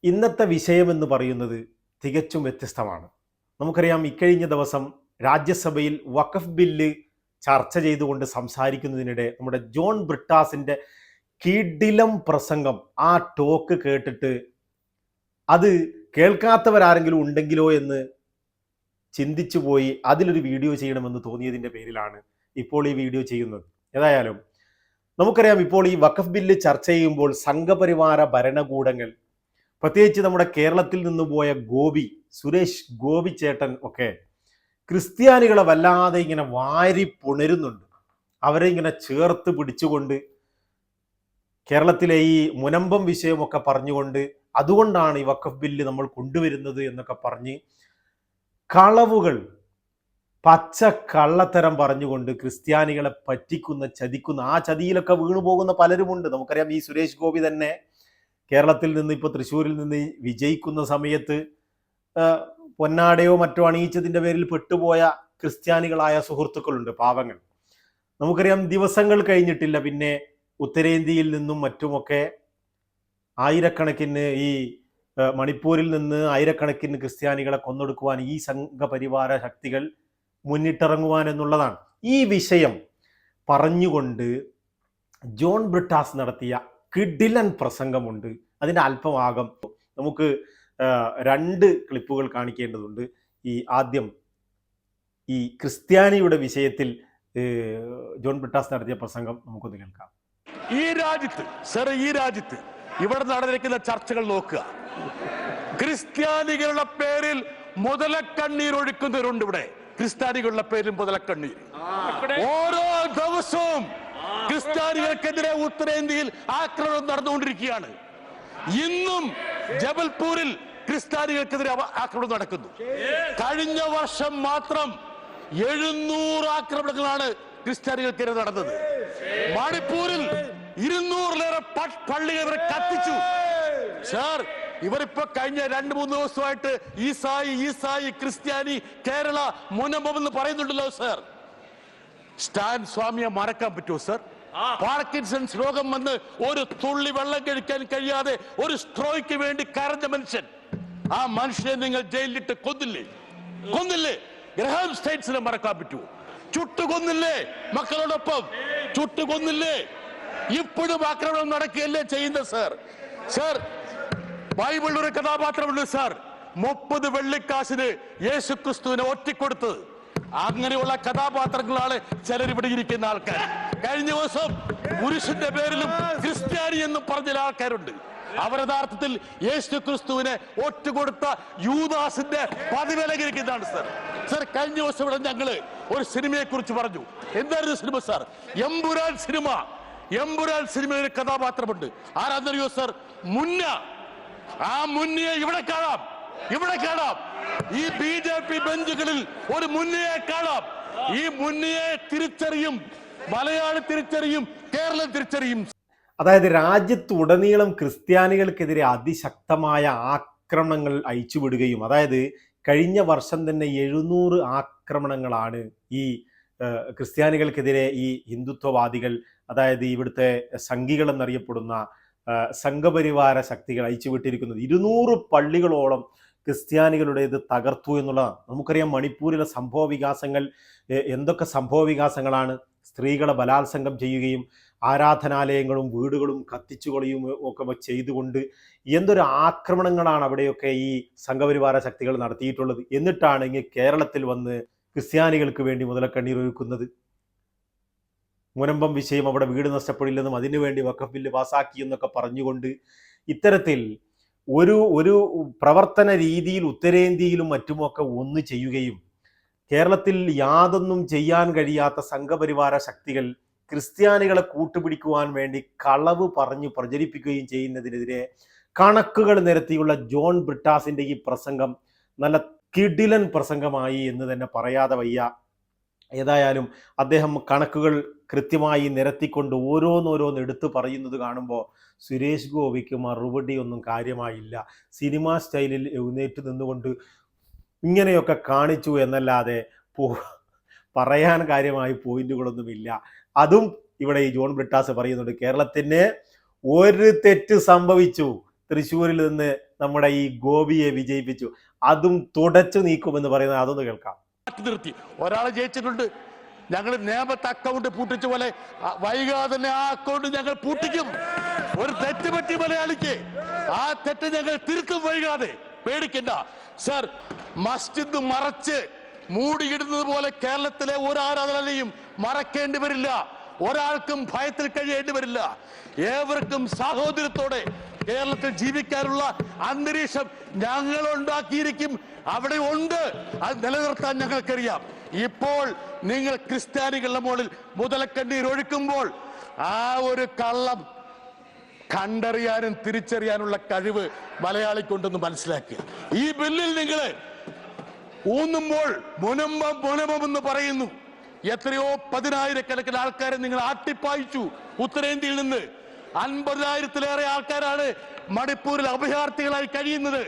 ഇന്നത്തെ വിഷയം എന്ന് പറയുന്നത് തികച്ചും വ്യത്യസ്തമാണ്. നമുക്കറിയാം, ഇക്കഴിഞ്ഞ ദിവസം രാജ്യസഭയിൽ വഖഫ് ബില്ല് ചർച്ച ചെയ്തുകൊണ്ട് സംസാരിക്കുന്നതിനിടെ നമ്മുടെ ജോൺ ബ്രിട്ടാസിന്റെ കിടിലം പ്രസംഗം, ആ ടോക്ക് കേട്ടിട്ട് അത് കേൾക്കാത്തവരാരെങ്കിലും ഉണ്ടെങ്കിലോ എന്ന് ചിന്തിച്ചു പോയി അതിലൊരു വീഡിയോ ചെയ്യണമെന്ന് തോന്നിയതിൻ്റെ പേരിലാണ് ഇപ്പോൾ ഈ വീഡിയോ ചെയ്യുന്നത്. ഏതായാലും നമുക്കറിയാം, ഇപ്പോൾ ഈ വഖഫ് ബില്ല് ചർച്ച ചെയ്യുമ്പോൾ സംഘപരിവാര ഭരണകൂടങ്ങൾ, പ്രത്യേകിച്ച് നമ്മുടെ കേരളത്തിൽ നിന്ന് പോയ സുരേഷ് ഗോപി ചേട്ടൻ ഒക്കെ ക്രിസ്ത്യാനികളെ വല്ലാതെ ഇങ്ങനെ വാരി പുണരുന്നുണ്ട്. അവരെ ഇങ്ങനെ ചേർത്ത് പിടിച്ചുകൊണ്ട് കേരളത്തിലെ ഈ മുനമ്പം വിഷയമൊക്കെ പറഞ്ഞുകൊണ്ട്, അതുകൊണ്ടാണ് ഈ വഖഫ് ബില്ല് നമ്മൾ കൊണ്ടുവരുന്നത് എന്നൊക്കെ പറഞ്ഞ് കളവുകൾ, പച്ച കള്ളത്തരം പറഞ്ഞുകൊണ്ട് ക്രിസ്ത്യാനികളെ പറ്റിക്കുന്ന, ചതിക്കുന്ന, ആ ചതിയിലൊക്കെ വീണുപോകുന്ന പലരുമുണ്ട്. നമുക്കറിയാം, ഈ സുരേഷ് ഗോപി തന്നെ കേരളത്തിൽ നിന്ന് ഇപ്പോൾ തൃശ്ശൂരിൽ നിന്ന് വിജയിക്കുന്ന സമയത്ത് പൊന്നാടയോ മറ്റോ അണിയിച്ചതിൻ്റെ പേരിൽ പെട്ടുപോയ ക്രിസ്ത്യാനികളായ സുഹൃത്തുക്കളുണ്ട്, പാവങ്ങൾ. നമുക്കറിയാം, ദിവസങ്ങൾ കഴിഞ്ഞിട്ടില്ല, പിന്നെ ഉത്തരേന്ത്യയിൽ നിന്നും മറ്റുമൊക്കെ ആയിരക്കണക്കിന്, ഈ മണിപ്പൂരിൽ നിന്ന് ആയിരക്കണക്കിന് ക്രിസ്ത്യാനികളെ കൊന്നൊടുക്കുവാൻ ഈ സംഘപരിവാര ശക്തികൾ മുന്നിട്ടിറങ്ങുവാൻ എന്നുള്ളതാണ്. ഈ വിഷയം പറഞ്ഞുകൊണ്ട് ജോൺ ബ്രിട്ടാസ് നടത്തിയ കിടിലൻ പ്രസംഗമുണ്ട്. അതിൻ്റെ അല്പഭാഗം നമുക്ക് രണ്ട് ക്ലിപ്പുകൾ കാണിക്കേണ്ടതുണ്ട്. ആദ്യം ഈ ക്രിസ്ത്യാനിയുടെ വിഷയത്തിൽ ജോൺ ബ്രിട്ടാസ് നടത്തിയ പ്രസംഗം നമുക്കൊന്ന് കേൾക്കാം. ഈ രാജ്യത്ത് ഇവിടെ നടന്നിരിക്കുന്ന ചർച്ചകൾ നോക്കുക. ക്രിസ്ത്യാനികളുടെ പേരിൽ മുതലക്കണ്ണീർ ഒഴുക്കുന്നവരുണ്ട്. ഇവിടെ ക്രിസ്ത്യാനികളുടെ പേരിൽ മുതലക്കണ്ണീർ. ഓരോ ദിവസവും ക്രിസ്ത്യാനികൾക്കെതിരെ ഉത്തരേന്ത്യയിൽ ആക്രമണം നടന്നുകൊണ്ടിരിക്കുകയാണ്. ഇന്നും ജബൽപൂരിൽ ക്രിസ്ത്യാനികൾക്കെതിരെ ആക്രമണം നടക്കുന്നു. കഴിഞ്ഞ വർഷം മാത്രം 700 ആക്രമണങ്ങളാണ് ക്രിസ്ത്യാനികൾക്കെതിരെ നടന്നത്. മണിപ്പൂരിൽ 200-ലേറെ പള്ളികൾ ഇവരെ കത്തിച്ചു. സാർ, ഇവരിപ്പോ കഴിഞ്ഞ 2-3 ദിവസമായിട്ട് ഈസായി ക്രിസ്ത്യാനി കേരള മുനമ്പം എന്ന് പറയുന്നുണ്ടല്ലോ സാർ. സ്റ്റാൻ സ്വാമിയെ മറക്കാൻ പറ്റുമോ സാർ? പാർക്കിൻസൺസ് രോഗം വന്ന് ഒരു തുള്ളി വെള്ളം കഴിക്കാൻ കഴിയാതെ ഒരു സ്ട്രോയ്ക്ക് വേണ്ടി കരഞ്ഞ മനുഷ്യൻ, ആ മനുഷ്യനെ നിങ്ങൾ ജയിലിലിട്ട് കൊന്നില്ലേ? ഗ്രഹാം സ്റ്റേറ്റ്സിനെ മറക്കാൻ പറ്റുമോ? ചുട്ടുകൊന്നില്ലേ? മക്കളോടൊപ്പം ചുട്ടുകൊന്നില്ലേ? ഇപ്പോഴും ആക്രമണം നടക്കുകയല്ലേ ചെയ്യുന്നത് സാർ? ബൈബിളിൽ ഒരു കഥാപാത്രമുണ്ട് സാർ, 30 വെള്ളിക്കാശിന് യേശു ക്രിസ്തുവിനെ ഒറ്റിക്കൊടുത്തത്. അങ്ങനെയുള്ള കഥാപാത്രങ്ങളാണ് ചിലരിവിടെ ഇരിക്കുന്ന ആൾക്കാർ. കഴിഞ്ഞ ദിവസം പുരുഷന്റെ പേരിലും ക്രിസ്ത്യാനി എന്നും പറഞ്ഞ ആൾക്കാരുണ്ട്. അവർ യഥാർത്ഥത്തിൽ യേശു ക്രിസ്തുവിനെ ഒറ്റുകൊടുത്ത യൂദാസിന്റെ പതിവിലകരിക്കുന്നതാണ് സാർ. കഴിഞ്ഞ ദിവസം ഇവിടെ ഞങ്ങള് ഒരു സിനിമയെ കുറിച്ച് പറഞ്ഞു. എന്തായിരുന്നു സിനിമ സാർ? എമ്പുരാൻ സിനിമയിൽ കഥാപാത്രമുണ്ട്. ആരാന്നറിയോ സാർ? മുന്ന. ആ മുന്നയെ ഇവിടെ കാണാം. ഈ BJP ബെഞ്ചുകളിൽ ഒരു മുന്നയെ കാണാം. ഈ മുന്നയെ തിരിച്ചറിയും, മലയാളി തിരിച്ചറിയും, കേരളം തിരിച്ചറിയും. അതായത് രാജ്യത്തുടനീളം ക്രിസ്ത്യാനികൾക്കെതിരെ അതിശക്തമായ ആക്രമണങ്ങൾ അയച്ചുവിടുകയും, അതായത് കഴിഞ്ഞ വർഷം തന്നെ 700 ആക്രമണങ്ങളാണ് ഈ ക്രിസ്ത്യാനികൾക്കെതിരെ ഈ ഹിന്ദുത്വവാദികൾ, അതായത് ഇവിടുത്തെ സംഘികൾ എന്നറിയപ്പെടുന്ന സംഘപരിവാര ശക്തികൾ അയച്ചുവിട്ടിരിക്കുന്നത്. 200 പള്ളികളോളം ക്രിസ്ത്യാനികളുടേത് തകർത്തു എന്നുള്ളതാണ്. നമുക്കറിയാം, മണിപ്പൂരിലെ എന്തൊക്കെ സംഭവ വികാസങ്ങളാണ്. സ്ത്രീകളെ ബലാത്സംഗം ചെയ്യുകയും ആരാധനാലയങ്ങളും വീടുകളും കത്തിച്ചുകൊള്ളുകയും ഒക്കെ ചെയ്തുകൊണ്ട് എന്തൊരു ആക്രമണങ്ങളാണ് അവിടെയൊക്കെ ഈ സംഘപരിവാര ശക്തികൾ നടത്തിയിട്ടുള്ളത്. എന്നിട്ടാണ് ഇങ്ങനെ കേരളത്തിൽ വന്ന് ക്രിസ്ത്യാനികൾക്ക് വേണ്ടി മുതലക്കണ്ണീർ ഒഴുക്കുന്നത്. മുനമ്പം വിഷയം, അവിടെ വീട് നഷ്ടപ്പെടില്ലെന്നും അതിനുവേണ്ടി വഖഫ് ബില്ല് പാസാക്കി എന്നൊക്കെ പറഞ്ഞുകൊണ്ട് ഇത്തരത്തിൽ ഒരു പ്രവർത്തന രീതിയിൽ ഉത്തരേന്ത്യയിലും മറ്റുമൊക്കെ ഒന്ന് ചെയ്യുകയും, കേരളത്തിൽ യാതൊന്നും ചെയ്യാൻ കഴിയാത്ത സംഘപരിവാര ശക്തികൾ ക്രിസ്ത്യാനികളെ കൂട്ടുപിടിക്കുവാൻ വേണ്ടി കളവ് പറഞ്ഞു പ്രചരിപ്പിക്കുകയും ചെയ്യുന്നതിനെതിരെ കണക്കുകൾ നിരത്തിയുള്ള ജോൺ ബ്രിട്ടാസിന്റെ ഈ പ്രസംഗം നല്ല കിടിലൻ പ്രസംഗമായി എന്ന് തന്നെ പറയാതെ വയ്യ. ഏതായാലും അദ്ദേഹം കണക്കുകൾ കൃത്യമായി നിരത്തിക്കൊണ്ട് ഓരോന്നോരോന്ന് എടുത്തു പറയുന്നത് കാണുമ്പോൾ സുരേഷ് ഗോപിക്ക് മറുപടിയൊന്നും കാര്യമായില്ല. സിനിമാ സ്റ്റൈലിൽ എഴുന്നേറ്റ് നിന്നുകൊണ്ട് ഇങ്ങനെയൊക്കെ കാണിച്ചു എന്നല്ലാതെ പറയാൻ കാര്യമായി പോയിന്റുകളൊന്നുമില്ല. അതും ഇവിടെ ഈ ജോൺ ബ്രിട്ടാസ് പറയുന്നുണ്ട്. കേരളത്തിന് ഒരു തെറ്റ് സംഭവിച്ചു, തൃശ്ശൂരിൽ നിന്ന് നമ്മുടെ ഈ ഗോപിയെ വിജയിപ്പിച്ചു, അതും തുടച്ചു നീക്കുമെന്ന് പറയുന്നത് അതൊന്ന് കേൾക്കാം. മാറ്റി നിർത്തി ഒരാളെ ജയിച്ചിട്ടുണ്ട്. ഞങ്ങൾ നിയമത്തെ അക്കൗണ്ട് പൂട്ടിച്ച പോലെ വൈകാതെ തന്നെ ആ അക്കൗണ്ട് ഞങ്ങൾ പൂട്ടിക്കും. ഒരു തെറ്റ് പറ്റി മലയാളിക്ക്, ആ തെറ്റ് ഞങ്ങൾ തിരുത്തും വൈകാതെ, പേടിക്കണ്ട സർ. മസ്ജിദ് മറച്ച് മൂടിയിടുന്നത് പോലെ കേരളത്തിലെ ഒരു ആരാധനയും മറക്കേണ്ടി വരില്ല. ഒരാൾക്കും ഭയത്തിൽ കഴിയേണ്ടി വരില്ല. ഏവർക്കും സഹോദരത്തോടെ കേരളത്തിൽ ജീവിക്കാനുള്ള അന്തരീക്ഷം ഞങ്ങൾ ഉണ്ടാക്കിയിരിക്കും. അവിടെ ഉണ്ട്, അത് നിലനിർത്താൻ ഞങ്ങൾക്കറിയാം. ഇപ്പോൾ നിങ്ങൾ ക്രിസ്ത്യാനികളുടെ മുകളിൽ മുതലക്കണ്ണീർ ഒഴുക്കുമ്പോൾ ആ ഒരു കള്ളം കണ്ടറിയാനും തിരിച്ചറിയാനുള്ള കഴിവ് മലയാളിക്കുണ്ടെന്ന് മനസ്സിലാക്കുക. ഈ ബില്ലിൽ നിങ്ങൾ ഊന്നുമ്പോൾ മുനമ്പം എന്ന് പറയുന്നു. എത്രയോ പതിനായിരക്കണക്കിന് ആൾക്കാരെ നിങ്ങൾ ആട്ടിപ്പായിച്ചു. ഉത്തരേന്ത്യയിൽ നിന്ന് 50,000-ലേറെ ആൾക്കാരാണ് മണിപ്പൂരിൽ അഭയാർത്ഥികളായി കഴിയുന്നത്.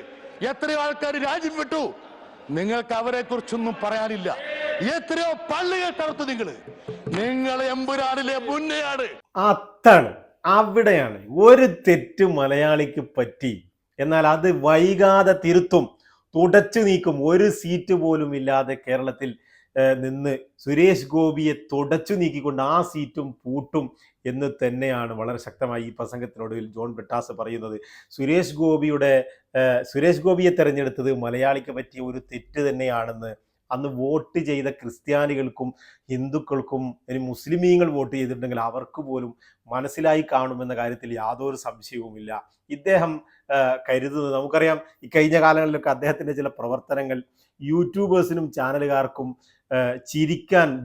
എത്രയോ ആൾക്കാർ രാജ്യം വിട്ടു. നിങ്ങൾക്ക് അവരെ കുറിച്ചൊന്നും പറയാനില്ല. എത്രയോ പള്ളികൾ തകർത്തു. നിങ്ങൾ എമ്പുരാനിലെ മുന്നയാണ്. അതാണ്, അവിടെയാണ് ഒരു തെറ്റ് മലയാളിക്ക് പറ്റി, എന്നാൽ അത് വൈകാതെ തിരുത്തും, തുടച്ചു നീക്കും. ഒരു സീറ്റ് പോലും ഇല്ലാതെ കേരളത്തിൽ നിന്ന് സുരേഷ് ഗോപിയെ തുടച്ചു നീക്കിക്കൊണ്ട് ആ സീറ്റും പൂട്ടും എന്ന് തന്നെയാണ് വളരെ ശക്തമായി ഈ പ്രസംഗത്തിനൊടുവിൽ ജോൺ ബ്രിട്ടാസ് പറയുന്നത്. സുരേഷ് ഗോപിയെ തെരഞ്ഞെടുത്തത് മലയാളിക്ക് പറ്റിയ ഒരു തെറ്റ് തന്നെയാണെന്ന് അന്ന് വോട്ട് ചെയ്ത ക്രിസ്ത്യാനികൾക്കും ഹിന്ദുക്കൾക്കും ഇനി മുസ്ലിമീങ്ങൾ വോട്ട് ചെയ്തിട്ടുണ്ടെങ്കിൽ അവർക്ക് പോലും മനസ്സിലായി കാണുമെന്ന കാര്യത്തിൽ യാതൊരു സംശയവുമില്ല. ഇദ്ദേഹം കരുതുന്നത് നമുക്കറിയാം. ഈ കഴിഞ്ഞ കാലങ്ങളിലൊക്കെ അദ്ദേഹത്തിൻ്റെ ചില പ്രവർത്തനങ്ങൾ യൂട്യൂബേഴ്സിനും ചാനലുകാർക്കും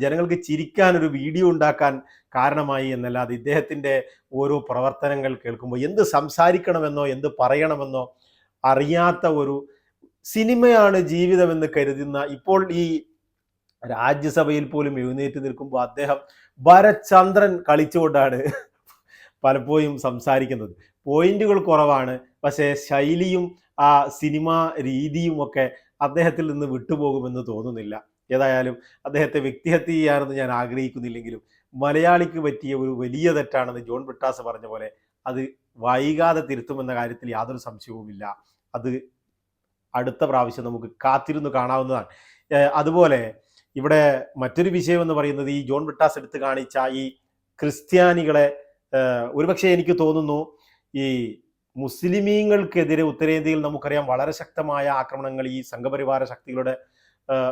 ജനങ്ങൾക്ക് ചിരിക്കാൻ ഒരു വീഡിയോ ഉണ്ടാക്കാൻ കാരണമായി എന്നല്ലാതെ ഇദ്ദേഹത്തിൻ്റെ ഓരോ പ്രവർത്തനങ്ങൾ കേൾക്കുമ്പോൾ എന്ത് സംസാരിക്കണമെന്നോ എന്ത് പറയണമെന്നോ അറിയാത്ത ഒരു സിനിമയാണ് ജീവിതമെന്ന് കരുതുന്ന, ഇപ്പോൾ ഈ രാജ്യസഭയിൽ പോലും എഴുന്നേറ്റ് നിൽക്കുമ്പോൾ അദ്ദേഹം ഭരചന്ദ്രൻ കളിച്ചുകൊണ്ടാണ് പലപ്പോഴും സംസാരിക്കുന്നത്. പോയിന്റുകൾ കുറവാണ്, പക്ഷേ ശൈലിയും ആ സിനിമാ രീതിയും ഒക്കെ അദ്ദേഹത്തിൽ നിന്ന് വിട്ടുപോകുമെന്ന് തോന്നുന്നില്ല. ഏതായാലും അദ്ദേഹത്തെ വ്യക്തിഹത്യ ചെയ്യാനൊന്നും ഞാൻ ആഗ്രഹിക്കുന്നില്ലെങ്കിലും മലയാളിക്ക് പറ്റിയ ഒരു വലിയ തെറ്റാണെന്ന് ജോൺ ബ്രിട്ടാസ് പറഞ്ഞ പോലെ അത് വൈകാതെ തിരുത്തുമെന്ന കാര്യത്തിൽ യാതൊരു സംശയവുമില്ല. അത് അടുത്ത പ്രാവശ്യം നമുക്ക് കാത്തിരുന്ന് കാണാവുന്നതാണ്. അതുപോലെ ഇവിടെ മറ്റൊരു വിഷയം എന്ന് പറയുന്നത് ഈ ജോൺ ബ്രിട്ടാസ് എടുത്ത് കാണിച്ച ഈ ക്രിസ്ത്യാനികളെ, ഒരുപക്ഷെ എനിക്ക് തോന്നുന്നു ഈ മുസ്ലിമീങ്ങൾക്കെതിരെ ഉത്തരേന്ത്യയിൽ നമുക്കറിയാം വളരെ ശക്തമായ ആക്രമണങ്ങൾ ഈ സംഘപരിവാര ശക്തികളുടെ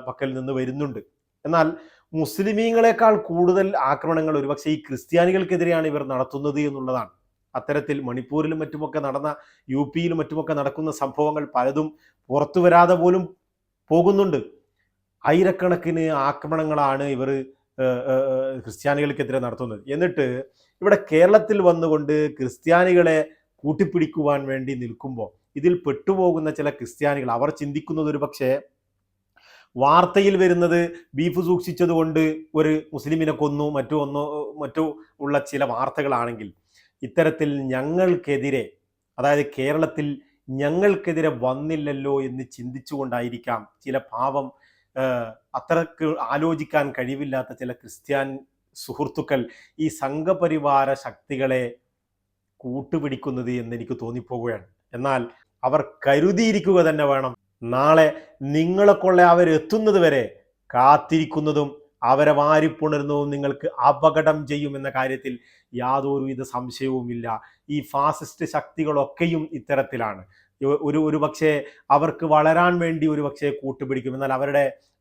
പക്കൽ നിന്ന് വരുന്നുണ്ട്. എന്നാൽ മുസ്ലിമീങ്ങളെക്കാൾ കൂടുതൽ ആക്രമണങ്ങൾ ഒരുപക്ഷെ ഈ ക്രിസ്ത്യാനികൾക്കെതിരെയാണ് ഇവർ നടത്തുന്നത് എന്നുള്ളതാണ്. അത്തരത്തിൽ മണിപ്പൂരിലും മറ്റുമൊക്കെ നടന്ന, യു പിയിലും മറ്റുമൊക്കെ നടക്കുന്ന സംഭവങ്ങൾ പലതും പുറത്തു വരാതെ പോലും പോകുന്നുണ്ട്. ആയിരക്കണക്കിന് ആക്രമണങ്ങളാണ് ഇവർ ക്രിസ്ത്യാനികൾക്കെതിരെ നടത്തുന്നത്. എന്നിട്ട് ഇവിടെ കേരളത്തിൽ വന്നുകൊണ്ട് ക്രിസ്ത്യാനികളെ കൂട്ടിപ്പിടിക്കുവാൻ വേണ്ടി നിൽക്കുമ്പോൾ ഇതിൽ പെട്ടുപോകുന്ന ചില ക്രിസ്ത്യാനികൾ അവർ ചിന്തിക്കുന്നത് ഒരു പക്ഷേ വാർത്തയിൽ വരുന്നത് ബീഫ് സൂക്ഷിച്ചത് കൊണ്ട് ഒരു മുസ്ലിമിനെ കൊന്നു മറ്റോ ഉള്ള ചില വാർത്തകളാണെങ്കിൽ ഇത്തരത്തിൽ ഞങ്ങൾക്കെതിരെ, അതായത് കേരളത്തിൽ ഞങ്ങൾക്കെതിരെ വന്നില്ലല്ലോ എന്ന് ചിന്തിച്ചുകൊണ്ടായിരിക്കാം ചില പാവം അത്രക്ക് ആലോചിക്കാൻ കഴിവില്ലാത്ത ചില ക്രിസ്ത്യാൻ സുഹൃത്തുക്കൾ ഈ സംഘപരിവാര ശക്തികളെ കൂട്ടുപിടിക്കുന്നത് എന്ന് എനിക്ക് തോന്നിപ്പോവുകയാണ്. എന്നാൽ അവർ കരുതിയിരിക്കുക തന്നെ വേണം. നാളെ നിങ്ങളെ കൊള്ള അവരെത്തുന്നത് വരെ കാത്തിരിക്കുന്നതും അവരെ വാരിപ്പുണരുന്നതും നിങ്ങൾക്ക് അപകടം ചെയ്യുമെന്ന കാര്യത്തിൽ യാതൊരുവിധ സംശയവുമില്ല. ഈ ഫാസിസ്റ്റ് ശക്തികളൊക്കെയും ഇത്തരത്തിലാണ്. ഒരു പക്ഷേ അവർക്ക് വളരാൻ വേണ്ടി ഒരു പക്ഷേ കൂട്ടുപിടിക്കും. എന്നാൽ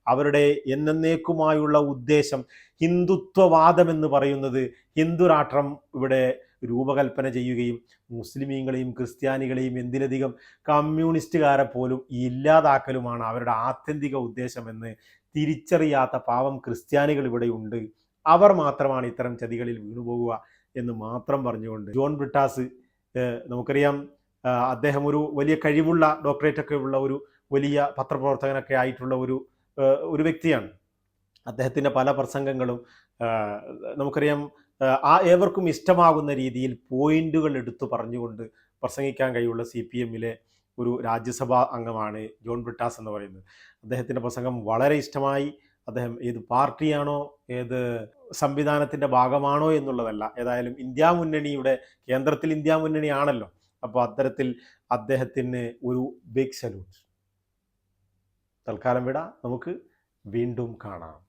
അവരുടെ എന്നേക്കുമായുള്ള ഉദ്ദേശം ഹിന്ദുത്വവാദം എന്ന് പറയുന്നത് ഹിന്ദുരാഷ്ട്രം ഇവിടെ രൂപകൽപ്പന ചെയ്യുകയും മുസ്ലിമീങ്ങളെയും ക്രിസ്ത്യാനികളെയും എന്തിലധികം കമ്മ്യൂണിസ്റ്റുകാരെ പോലും ഇല്ലാതാക്കലുമാണ് അവരുടെ ആത്യന്തിക ഉദ്ദേശമെന്ന് തിരിച്ചറിയാത്ത പാവം ക്രിസ്ത്യാനികൾ ഇവിടെയുണ്ട്. അവർ മാത്രമാണ് ഇത്തരം ചതികളിൽ വീണുപോകുക എന്ന് മാത്രം പറഞ്ഞുകൊണ്ട് ജോൺ ബ്രിട്ടാസ്, നമുക്കറിയാം അദ്ദേഹം ഒരു വലിയ കഴിവുള്ള ഡോക്ടറേറ്റ് ഒക്കെ ഉള്ള ഒരു വലിയ പത്രപ്രവർത്തകനൊക്കെ ആയിട്ടുള്ള ഒരു വ്യക്തിയാണ്. അദ്ദേഹത്തിൻ്റെ പല പ്രസംഗങ്ങളും നമുക്കറിയാം ഏവർക്കും ഇഷ്ടമാകുന്ന രീതിയിൽ പോയിന്റുകൾ എടുത്തു പറഞ്ഞുകൊണ്ട് പ്രസംഗിക്കാൻ കഴിയുള്ള CPM-ലെ ഒരു രാജ്യസഭാ അംഗമാണ് ജോൺ ബ്രിട്ടാസ് എന്ന് പറയുന്നത്. അദ്ദേഹത്തിൻ്റെ പ്രസംഗം വളരെ ഇഷ്ടമായി. അദ്ദേഹം ഏത് പാർട്ടിയാണോ ഏത് സംവിധാനത്തിൻ്റെ ഭാഗമാണോ എന്നുള്ളതല്ല, ഏതായാലും ഇന്ത്യ മുന്നണിയുടെ കേന്ദ്രത്തിൽ ഇന്ത്യ മുന്നണിയാണല്ലോ, അപ്പോൾ അത്തരത്തിൽ അദ്ദേഹത്തിന് ഒരു ബിഗ് സല്യൂട്ട്. തൽക്കാലം വിട, നമുക്ക് വീണ്ടും കാണാം.